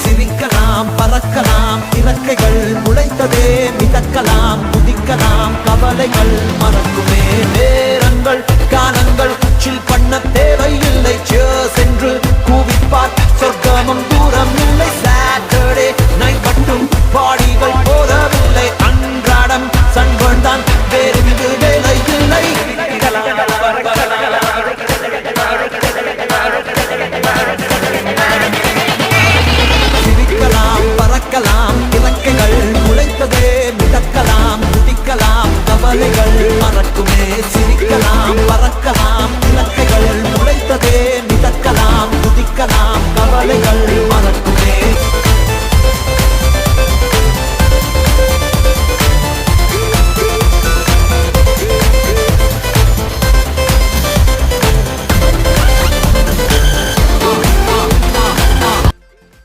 சிரிக்கலாம் பறக்கலாம் இறக்கைகள் முளைத்ததே மிதக்கலாம் குதிக்கலாம் கவலைகள் மறக்குமே நேரங்கள் காலங்கள் சில் பண்ண தேவையில்லை சென்று